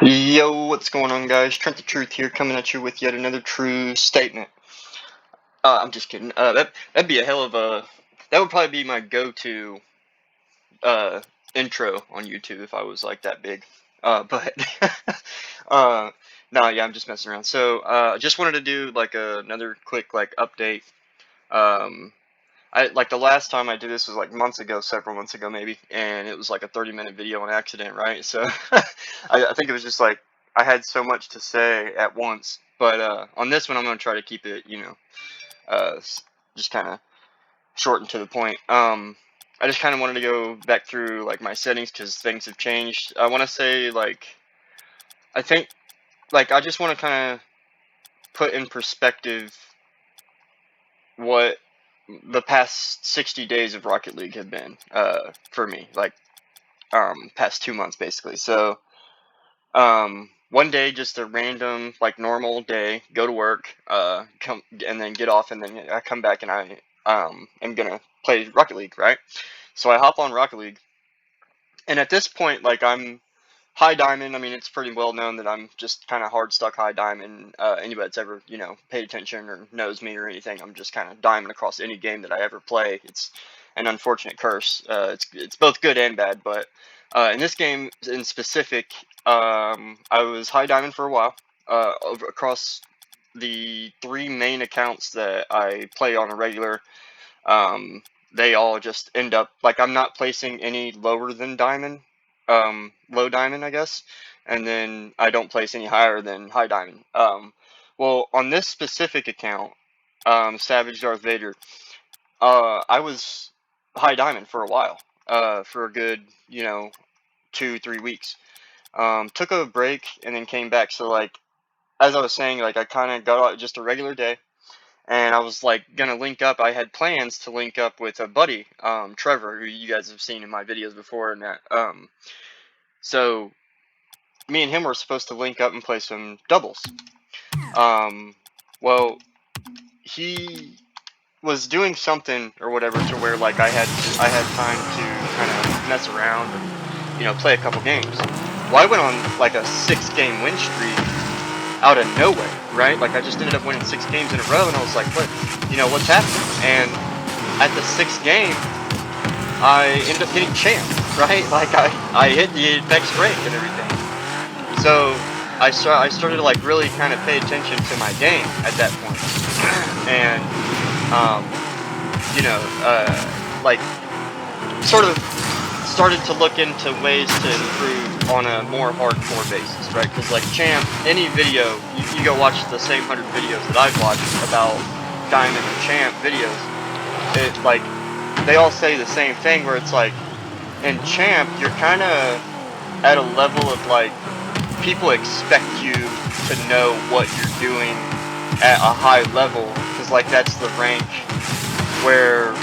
Yo, what's going on, guys? Trent the Truth here, coming at you with yet another true statement. I'm just kidding. That'd be a hell of a. That would probably be my go-to uh intro on YouTube if I was like that big. But uh, no, yeah, I'm just messing around. So, I just wanted to do like another quick like update. Um, I like the last time I did this was like months ago, several months ago maybe, and it was like a 30-minute video on accident, right? So I think it was just like I had so much to say at once. But on this one, I'm gonna try to keep it, just kind of short and to the point. I just kind of wanted to go back through like my settings because things have changed. I want to say I think I just want to kind of put in perspective what the past 60 days of Rocket League have been for me, past 2 months basically. So one day, just a random like normal day, go to work, come and then get off, and then I come back and I am gonna play Rocket League, right? So I hop on Rocket League, and at this point, like, I'm high diamond. I mean, it's pretty well known that I'm just kind of hard stuck high diamond. Anybody that's ever, paid attention or knows me or anything, I'm just kind of diamond across any game that I ever play. It's an unfortunate curse. It's both good and bad, but in this game in specific, I was high diamond for a while. Across the three main accounts that I play on a regular, um, they all just end up like I'm not placing any lower than diamond, low diamond, I guess, and then I don't place any higher than high diamond. Well, on this specific account, Savage Darth Vader, I was high diamond for a while, for a good, 2-3 weeks. Took a break and then came back. So like as I was saying, like I kind of got out just a regular day, and I was like gonna link up. I had plans to link up with a buddy, Trevor, who you guys have seen in my videos before, and that. So me and him were supposed to link up and play some doubles. Um, well, he was doing something or whatever to where like I had time to kind of mess around and play a couple games. Well, I went on like a 6-game win streak out of nowhere, right? Like I just ended up winning 6 games in a row, and I was like, what's happening? And at the 6th game, I ended up getting champ, right? Like I hit the apex break and everything. So I started to like really kind of pay attention to my game at that point, and um, like sort of started to look into ways to improve on a more hardcore basis, right? Because like champ, any video you go watch the same 100 videos that I've watched about diamond and champ videos, it like they all say the same thing where it's like in champ you're kind of at a level of like people expect you to know what you're doing at a high level, because like that's the rank where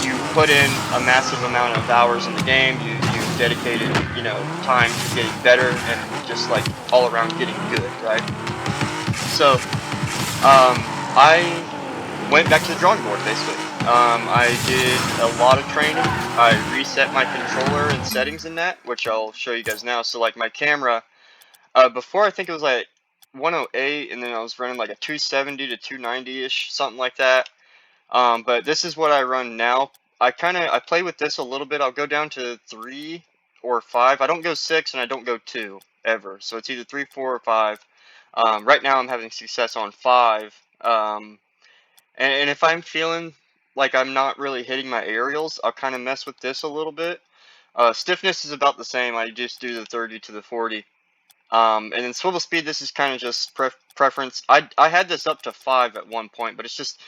you put in a massive amount of hours in the game, you dedicated time to getting better and just like all around getting good, right? So I went back to the drawing board basically. I did a lot of training. I reset my controller and settings in that, which I'll show you guys now. So like my camera, before I think it was like 108, and then I was running like a 270 to 290-ish, something like that. But this is what I run now. I play with this a little bit. I'll go down to 3 or 5. I don't go 6 and I don't go 2 ever. So it's either 3, 4, or 5. Right now I'm having success on 5. And if I'm feeling like I'm not really hitting my aerials, I'll kind of mess with this a little bit. Stiffness is about the same. I just do the 30 to the 40. And then swivel speed, this is kind of just preference. I had this up to 5 at one point, but it's just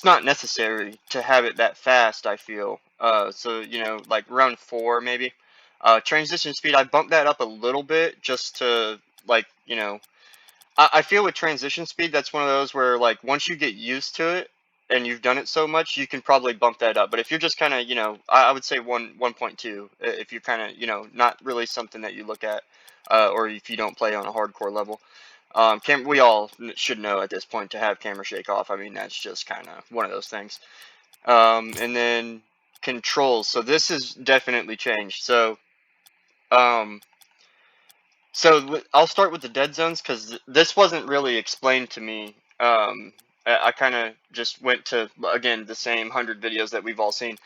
not necessary to have it that fast, I feel. So, like around 4 maybe. Transition speed, I bumped that up a little bit just to, like, I feel with transition speed, that's one of those where, like, once you get used to it and you've done it so much, you can probably bump that up. But if you're just kind of, I would say 1.2, if you're kind of, not really something that you look at, or if you don't play on a hardcore level. We all should know at this point to have camera shake off. I mean, that's just kind of one of those things. And then controls. So this has definitely changed. So, So I'll start with the dead zones because this wasn't really explained to me. I kind of just went to, again, the same 100 videos that we've all seen.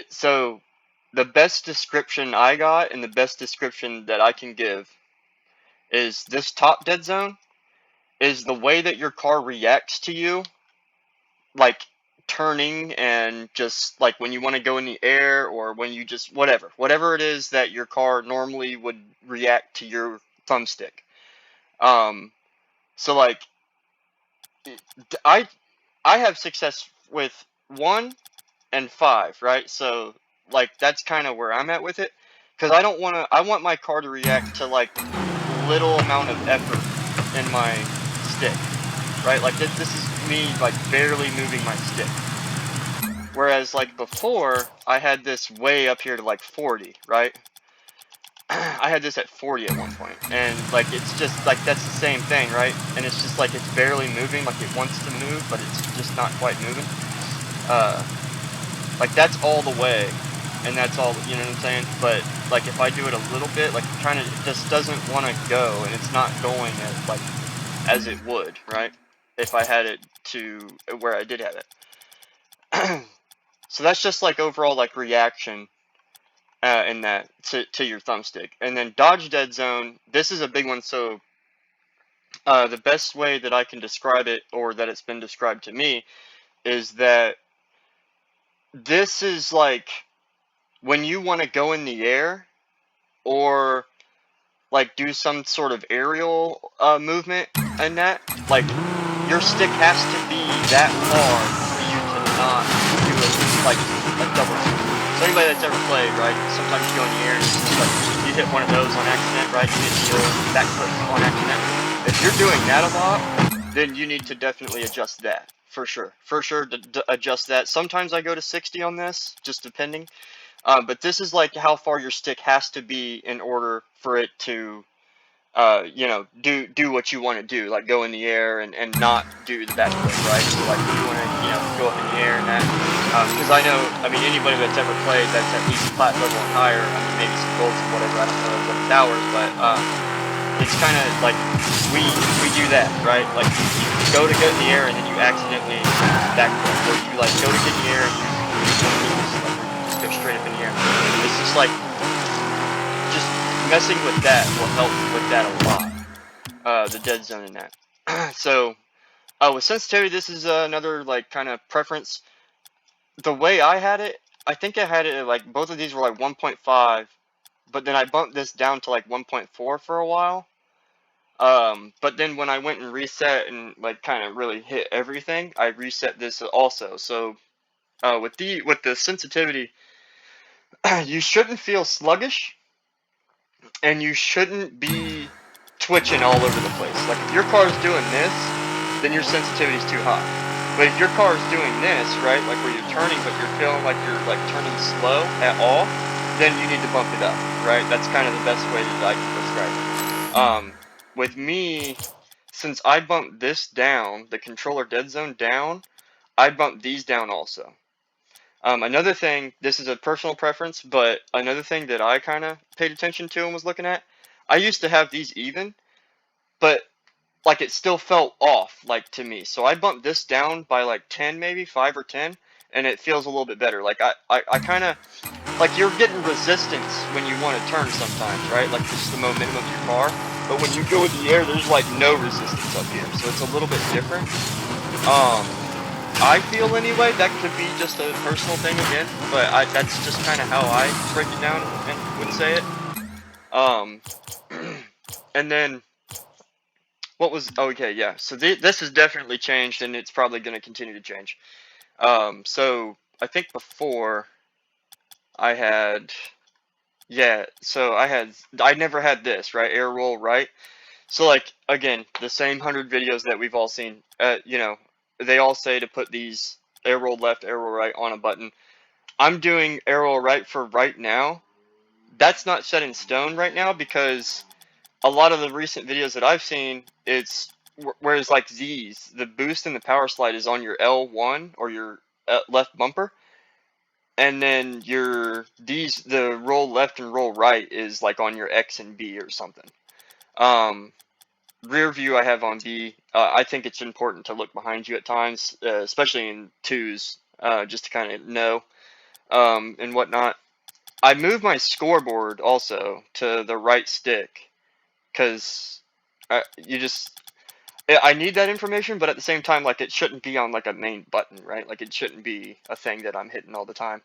So the best description I got and the best description that I can give is this top dead zone is the way that your car reacts to you, like turning and just like when you want to go in the air or when you just whatever it is that your car normally would react to your thumbstick. Um, so like I I have success with 1 and 5, right? So like that's kind of where I'm at with it because I want my car to react to like little amount of effort in my stick, right? Like this is me like barely moving my stick. Whereas like before, I had this way up here to like 40, right? I had this at 40 at one point, and like it's just like that's the same thing, right? And it's just like it's barely moving, like it wants to move, but it's just not quite moving. Uh, like that's all the way, and that's all, you know what I'm saying? But like if I do it a little bit, like trying to, it just doesn't want to go, and it's not going as like as it would, right? If I had it to where I did have it. So that's just like overall like reaction in that to your thumbstick. And then dodge dead zone, this is a big one. So the best way that I can describe it, or that it's been described to me, is that this is like when you want to go in the air or like do some sort of aerial movement and that, like your stick has to be that far for you to not do it like a double swing. So anybody that's ever played, right? Sometimes you go in the air and it's just like you hit one of those on accident, right? You hit the back foot on accident. If you're doing that a lot, then you need to definitely adjust that for sure. For sure, to adjust that. Sometimes I go to 60 on this, just depending. But this is like how far your stick has to be in order for it to you know, do what you want to do, like go in the air and not do the backflip, right? So like you want to, you know, go up in the air and that, because I know, I mean, anybody that's ever played that's at least plat level and higher, I mean, maybe some golds and whatever, I don't know what it's hours, but it's kind of like we do that, right? Like you go to get in the air and then you accidentally backflip, or you like go to get in the air and you just go straight up in the air. It's just like just messing with that will help with that a lot. The dead zone in that. So with sensitivity, this is another like kind of preference. The way I had it, I think I had it at, like both of these were like 1.5, but then I bumped this down to like 1.4 for a while. But then when I went and reset and like kind of really hit everything, I reset this also. So with the sensitivity, you shouldn't feel sluggish, and you shouldn't be twitching all over the place. Like if your car is doing this, then your sensitivity is too high. But if your car is doing this, right, like where you're turning, but you're feeling like you're like turning slow at all, then you need to bump it up, right? That's kind of the best way that I can describe it. With me, since I bumped this down, the controller dead zone down, I bumped these down also. Another thing, this is a personal preference, but another thing that I kind of paid attention to and was looking at, I used to have these even, but like it still felt off, like to me. So I bumped this down by like 10, maybe 5 or 10, and it feels a little bit better. Like I kind of, like you're getting resistance when you want to turn sometimes, right? Like just the momentum of your car. But when you go in the air, there's like no resistance up here. So it's a little bit different. Um, I feel anyway, that could be just a personal thing again, but that's just kind of how I break it down and would say it. Um, and then what was, oh, okay, yeah. So this has definitely changed, and it's probably going to continue to change. So I think before I had, yeah, so I never had this, right? Air roll right. So like again, the same 100 videos that we've all seen. You know, they all say to put these air roll left, air roll right on a button. I'm doing arrow right for right now. That's not set in stone right now because a lot of the recent videos that I've seen, it's whereas like these, the boost and the power slide is on your L1 or your left bumper, and then the roll left and roll right is like on your X and B or something. Rear view I have on B. I think it's important to look behind you at times, especially in twos, just to kind of know and whatnot. I moved my scoreboard also to the right stick because I need that information, but at the same time, like, it shouldn't be on like a main button, right? Like, it shouldn't be a thing that I'm hitting all the time.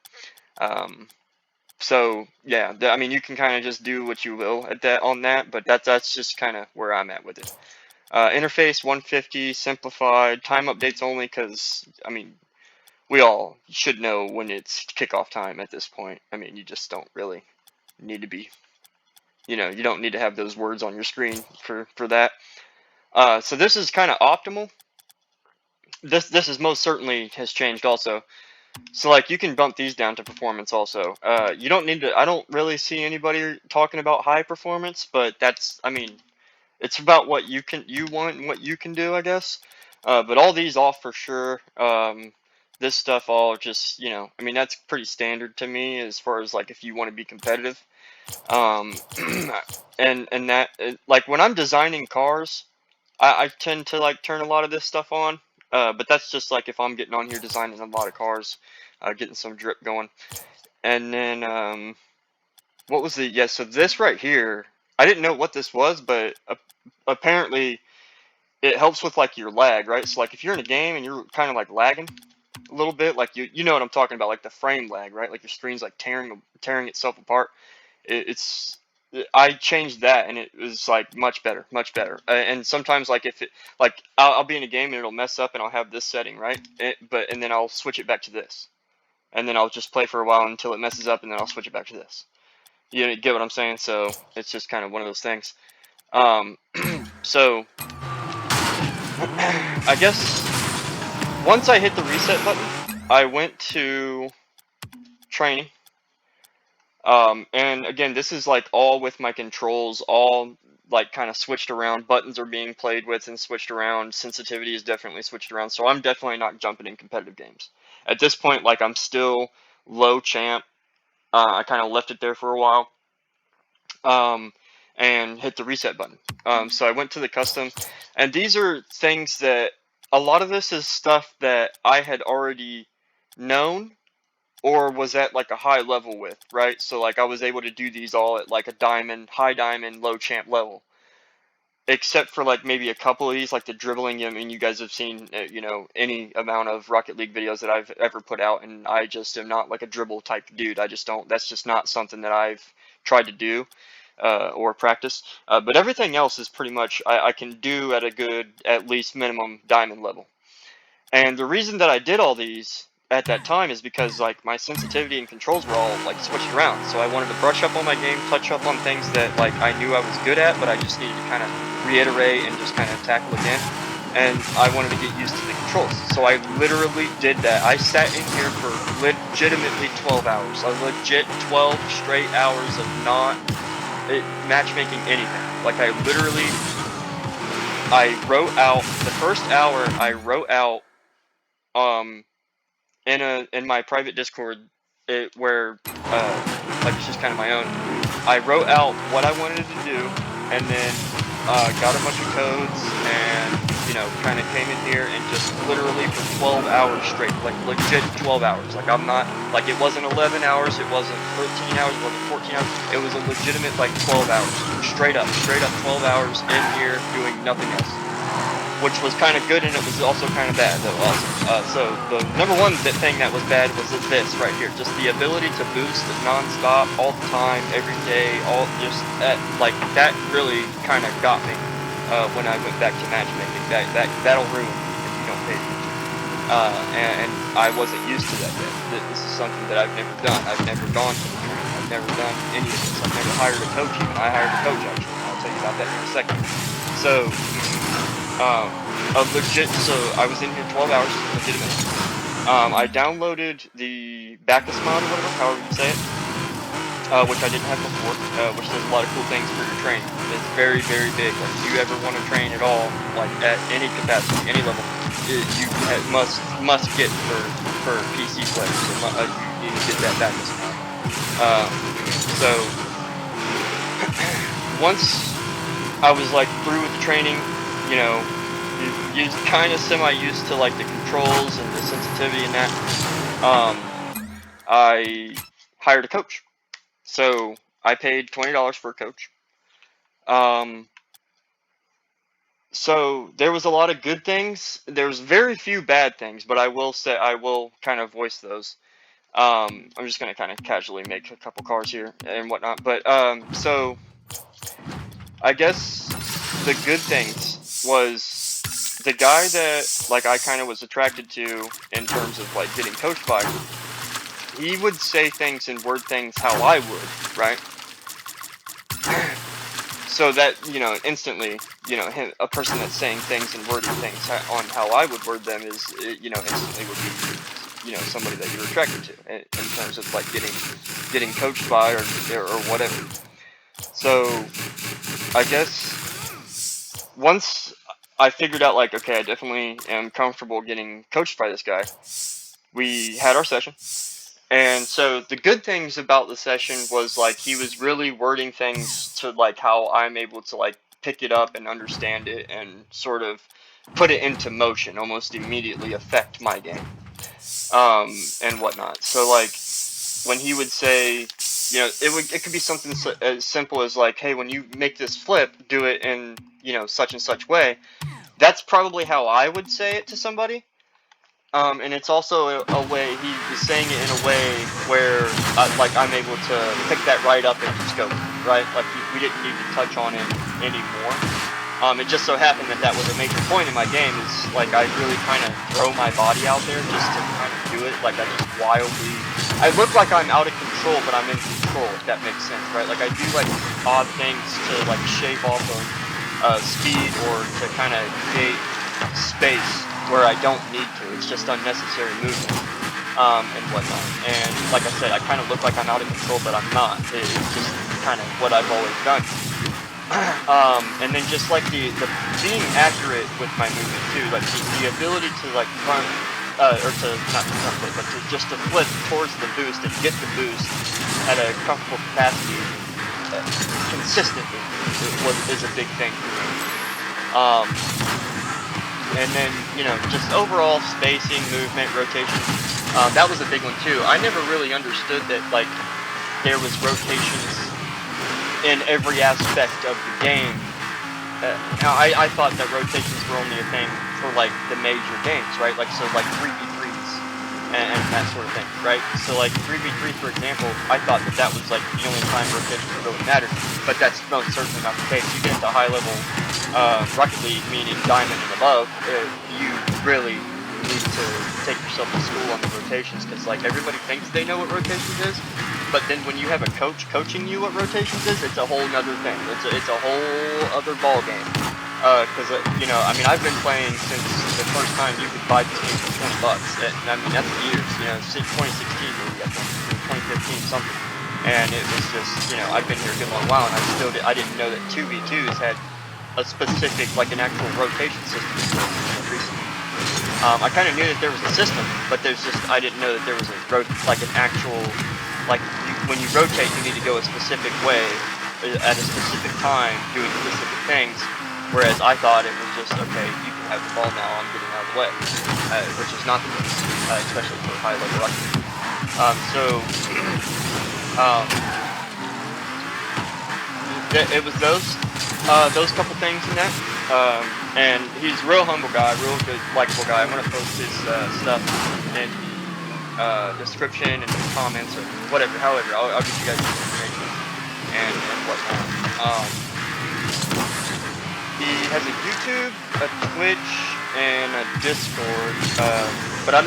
So yeah, I mean, you can kind of just do what you will at that on that, but that's just kind of where I'm at with it. Interface 150 simplified, time updates only, because I mean, we all should know when it's kickoff time at this point. I mean, you just don't really need to be, you don't need to have those words on your screen for that. So this is kind of optimal. This is most certainly has changed also. So like you can bump these down to performance also. You don't need to. I don't really see anybody talking about high performance, but I mean, it's about what you want and what you can do, I guess. But all these off for sure. This stuff all just, I mean, that's pretty standard to me as far as like if you want to be competitive. Um, and that like when I'm designing cars, I tend to like turn a lot of this stuff on. But that's just like if I'm getting on here designing a lot of cars, getting some drip going. And then what was the so this right here, I didn't know what this was, but apparently it helps with like your lag, right? So like if you're in a game and you're kind of like lagging a little bit, like you know what I'm talking about, like the frame lag, right? Like your screen's like tearing itself apart. It's I changed that and it was like much better, much better. And sometimes like if it like I'll be in a game and it'll mess up and I'll have this setting, right? And then I'll switch it back to this, and then I'll just play for a while until it messes up, and then I'll switch it back to this. You get what I'm saying? So it's just kind of one of those things. So I guess once I hit the reset button, I went to training. And again, this is like all with my controls, all like kind of switched around. Buttons are being played with and switched around. Sensitivity is definitely switched around. So I'm definitely not jumping in competitive games. At this point, like I'm still low champ. I kind of left it there for a while. And hit the reset button. So I went to the custom, and these are things that a lot of this is stuff that I had already known or was at like a high level with, right? So like I was able to do these all at like a diamond, high diamond, low champ level. Except for like maybe a couple of these, like the dribbling. I mean, you guys have seen, any amount of Rocket League videos that I've ever put out, and I just am not like a dribble type dude. I just don't. That's just not something that I've tried to do or practice. But everything else is pretty much I can do at a good, at least minimum diamond level. And the reason that I did all these at that time is because like my sensitivity and controls were all like switched around. So I wanted to brush up on my game, touch up on things that like I knew I was good at, but I just needed to kind of reiterate and just kind of tackle again. And I wanted to get used to the controls. So I literally did that. I sat in here for legitimately 12 hours. A legit 12 straight hours of not matchmaking anything. Like I wrote out the first hour. I wrote out in my private Discord, where like it's just kind of my own. I wrote out what I wanted to do, and then got a bunch of codes, and kind of came in here and just literally for 12 hours straight, like legit 12 hours. Like I'm not like it wasn't 11 hours, it wasn't 13 hours, it wasn't 14 hours. It was a legitimate like 12 hours, straight up 12 hours in here doing nothing else. Which was kind of good, and it was also kind of bad, though, also. So the number one thing that was bad was this right here. Just the ability to boost non-stop, all the time, every day, that really kind of got me when I went back to matchmaking. That'll ruin you if you don't pay attention. And I wasn't used to that yet. This is something that I've never done. I've never gone to the tournament. I've never done any of this. I've never hired a coach even. I hired a coach, actually. I'll tell you about that in a second. So... so I was in here 12 hours, legitimately. I downloaded the Backus mod or whatever, however you say it, which I didn't have before, which does a lot of cool things for your training. It's very, very big. Like, if you ever want to train at all, like at any capacity, any level, you must get for PC players. So you need to get that Backus mod. So once I was like through with the training, you know, used kind of semi used to like the controls and the sensitivity and that. I hired a coach. So I paid $20 for a coach. Um, so there was a lot of good things. There's very few bad things, but I will kind of voice those. I'm just gonna kind of casually make a couple cars here and whatnot. But so I guess the good things was the guy that like I kind of was attracted to in terms of like getting coached by. He would say things and word things how I would, right? So that, instantly, a person that's saying things and wording things on how I would word them is, instantly would be, somebody that you're attracted to in terms of like getting coached by or whatever. So I guess once I figured out like, okay, I definitely am comfortable getting coached by this guy. We had our session. And so the good things about the session was like he was really wording things to like how I'm able to like pick it up and understand it and sort of put it into motion, almost immediately affect my game, and whatnot. So like when he would say, it could be something as simple as like, hey, when you make this flip, do it in such and such way. That's probably how I would say it to somebody. And it's also a way he was saying it in a way where, like, I'm able to pick that right up and just go, right? Like, we didn't need to touch on it anymore. It just so happened that that was a major point in my game. Is like I really kind of throw my body out there just to kind of do it. Like I just wildly. I look like I'm out of control, but I'm in control. If that makes sense, right? Like I do like odd things to like shave off of speed or to kind of create space where I don't need to. It's just unnecessary movement, and whatnot. And like I said, I kind of look like I'm out of control, but I'm not. It's just kind of what I've always done. And then just like the being accurate with my movement too, like the ability to like front, or to not front flip, but to just to flip towards the boost and get the boost at a comfortable capacity consistently is a big thing for me. Um, and then just overall spacing, movement, rotation. That was a big one too. I never really understood that like there was rotations in every aspect of the game. Now, I thought that rotations were only a thing for like the major games, right? Like so, like 3v3s and that sort of thing, right? So like 3v3, for example, I thought that was like the only time rotations really mattered, but that's most certainly not the case. You get into high level Rocket League, meaning diamond and above, you really need to take yourself to school on the rotations because like everybody thinks they know what rotations is. But then when you have a coach coaching you what rotations is, it's a whole nother thing. It's a whole other ball game. Because I mean, I've been playing since the first time you could buy this game for $20, and I mean that's years. 2016 maybe, I think, 2015 something. And it was just, I've been here a good long while, and I didn't know that 2v2s had a specific, like an actual rotation system until recently. I kind of knew that there was a system, but I didn't know that there was like an actual, like when you rotate, you need to go a specific way at a specific time, doing specific things. Whereas I thought it was just, okay, you can have the ball now, I'm getting out of the way, which is not the case, especially for high level rugby. Um, it was those couple things in that. And he's a real humble guy, real good, likable guy. I'm gonna post his stuff in the description and comments or whatever. However, I'll get you guys the information and whatnot. He has a YouTube, a Twitch, and a Discord. But I'm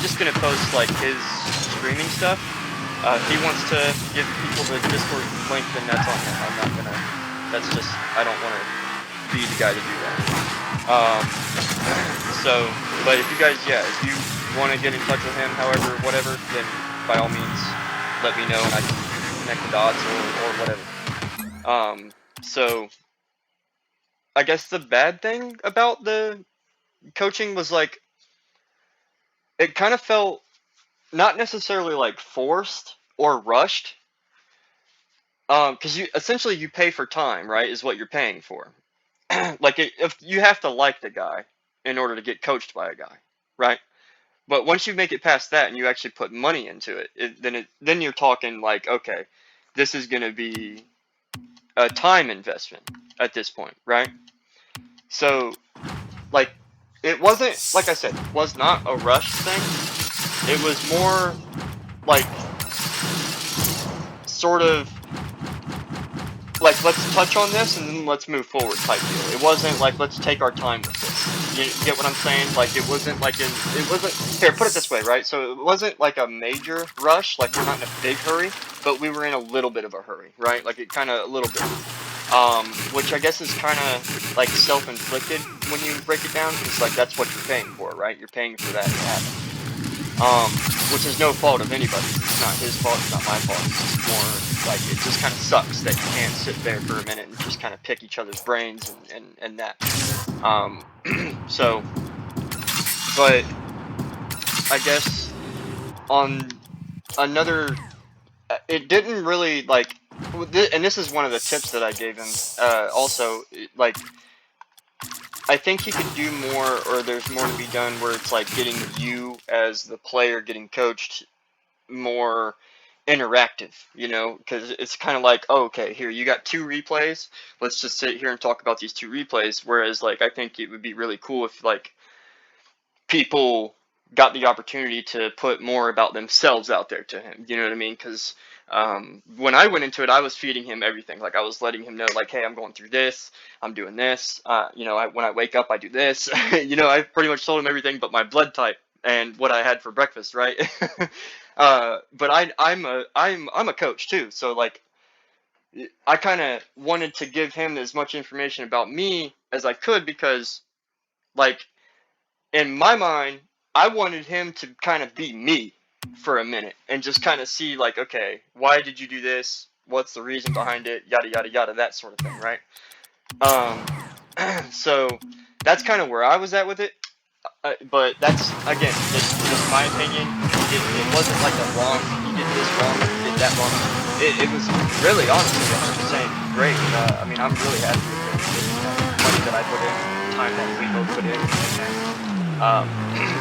just gonna post like his streaming stuff. If he wants to give people the Discord link, then that's on him. I'm not gonna. That's just I don't want to be the guy to do that. But if you guys, if you want to get in touch with him, however, whatever, then by all means, let me know and I can connect the dots or whatever. So I guess the bad thing about the coaching was like it kind of felt not necessarily like forced or rushed, Because essentially you pay for time, right? Is what you're paying for. Like if you have to like the guy in order to get coached by a guy, right? But once you make it past that and you actually put money into then you're talking like, okay, this is gonna be a time investment at this point, right? So like it wasn't, like I said, was not a rush thing. It was more like sort of like, let's touch on this and then let's move forward type deal. It wasn't like, let's take our time with this. You get what I'm saying? Like, it wasn't like it wasn't, here, put it this way, right? So it wasn't like a major rush, like we're not in a big hurry, but we were in a little bit of a hurry, right? Like it kind of, a little bit. Which I guess is kind of like self-inflicted when you break it down, because like that's what you're paying for, right? You're paying for that to happen. Which is no fault of anybody. It's not his fault, it's not my fault. It's just more like, it just kind of sucks that you can't sit there for a minute and just kind of pick each other's brains and that. So, but I guess on another, it didn't really like, and this is one of the tips that I gave him, also, like, I think he could do more, or there's more to be done where it's like getting you as the player getting coached more interactive, you know, because it's kind of like, oh, okay, here, you got 2 replays, let's just sit here and talk about these 2 replays, whereas, like, I think it would be really cool if, like, people got the opportunity to put more about themselves out there to him, you know what I mean, because when I went into it, I was feeding him everything, like, I was letting him know, like, hey, I'm going through this, I'm doing this, you know, when I wake up, I do this, you know, I pretty much told him everything but my blood type and what I had for breakfast, right? But I'm a coach too, so like I kind of wanted to give him as much information about me as I could, because like in my mind, I wanted him to kind of be me for a minute and just kind of see like, okay, why did you do this? What's the reason behind it? Yada yada yada, that sort of thing, right? So that's kind of where I was at with it. But that's, again, just my opinion. It wasn't like a wrong, you did this wrong, you did that wrong. It was really, honestly, 100% great. I mean, I'm really happy with the money that I put in, the time that we both put in.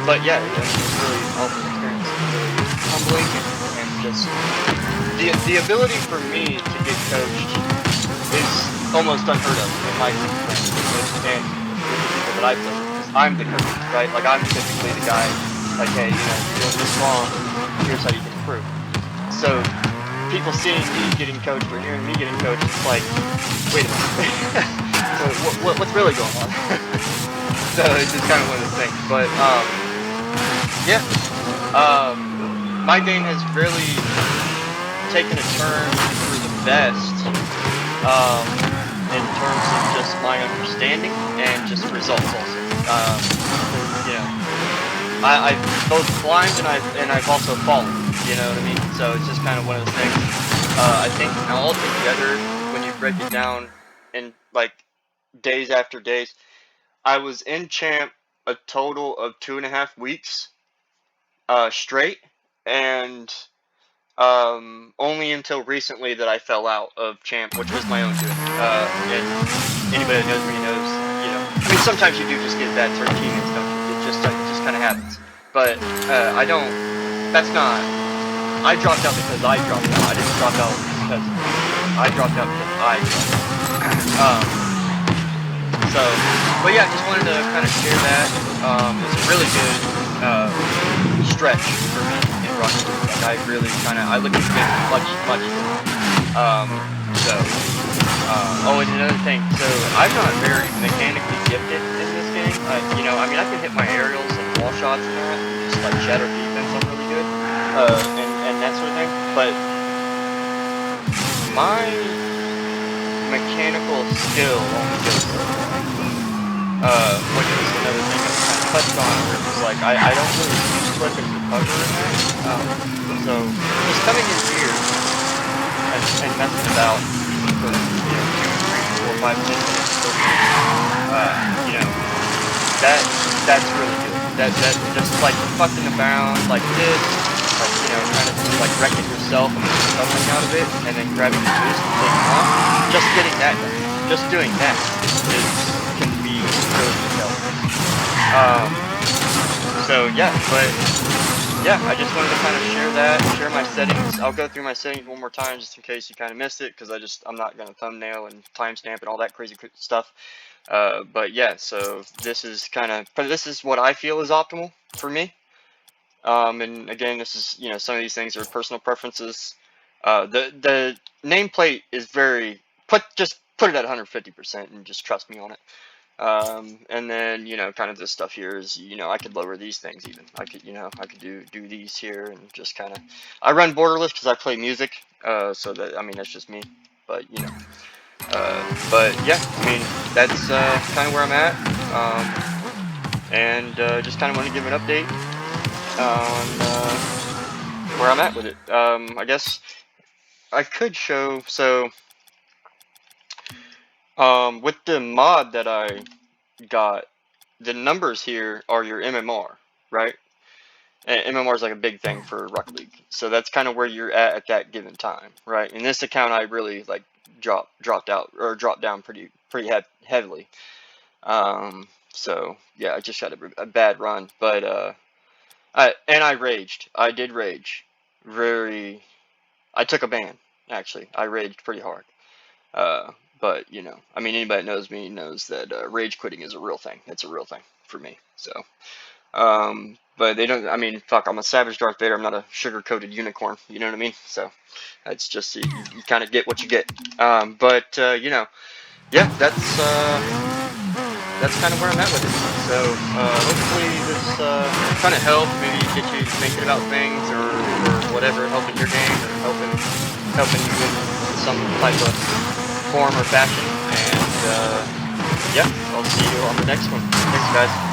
But yeah, it was really an awesome experience. Really humbling, and just the ability for me to get coached is almost unheard of in my group of friends and with the people that I play with. I'm the coach, right? Like, I'm typically the guy, like, hey, you know, you're doing this wrong, here's how you can improve. So, people seeing me getting coached or hearing me getting coached, it's like, wait a minute. So, what's really going on? So, it's just kind of one of those things. But, yeah. My game has really taken a turn for the best, in terms of just my understanding and just results also. You know, I've both climbed and I've also fallen. You know what I mean? So it's just kind of one of those things. I think altogether, when you break it down in like days after days, I was in champ a total of 2.5 weeks straight, and only until recently that I fell out of champ, which was my own doing. And anybody that knows me knows, you know, I mean, sometimes you do just get bad certain teammates, don't you? It just kind of happens. But I don't. That's not. I dropped out because I dropped out. I didn't drop out because I dropped out because I dropped out. So, but yeah, just wanted to kind of share that. It's a really good stretch for me in Rocket League. Like, I really kind of, I look at the game much different. Oh, and another thing, so I'm not very mechanically gifted in this game. You know, I mean, I can hit my aerials and wall shots and that, and just like shadow defense, I'm really good, and that sort of thing. But my mechanical skill only goes so far. Which is another thing I kind of touched on, where it was like, I don't really use flip and recover in that. So just coming in here and messing about for, you know, 2, 3, 4, 5, 6 minutes per game, you know, that's really good. That just like fucking around like this, like, you know, kind of like wrecking yourself and something out of it, and then grabbing the boost and taking off. Just getting that done, just doing that can be really intelligent. So yeah, but yeah, I just wanted to kind of share my settings. I'll go through my settings one more time just in case you kind of missed it, because I'm not going to thumbnail and timestamp and all that crazy stuff. But yeah, so this is what I feel is optimal for me. And again, this is, you know, some of these things are personal preferences. The nameplate is just put it at 150% and just trust me on it. And then, you know, kind of this stuff here is, you know, I could lower these things even. I could, you know, I could do these here and just kind of, I run borderless because I play music, so that, I mean, that's just me, but, you know, but yeah, I mean, that's, kind of where I'm at, and, just kind of want to give an update on, where I'm at with it. I guess I could show, so, with the mod that I got, the numbers here are your MMR, right? And MMR is like a big thing for Rocket League, so that's kind of where you're at that given time, right? In this account, I really like dropped down pretty heavily. So yeah, I just had a bad run, but I raged. I did rage. I took a ban, actually. I raged pretty hard. But, you know, I mean, anybody that knows me knows that rage quitting is a real thing. It's a real thing for me. So, but they don't, I mean, fuck, I'm a savage Darth Vader. I'm not a sugar-coated unicorn. You know what I mean? So, it's just, you kind of get what you get. But, you know, yeah, that's kind of where I'm at with it. So, hopefully this kind of helped, maybe get you thinking about things or whatever, helping your game or helping you in some type of form or fashion. And yeah, I'll see you on the next one. Thanks, guys.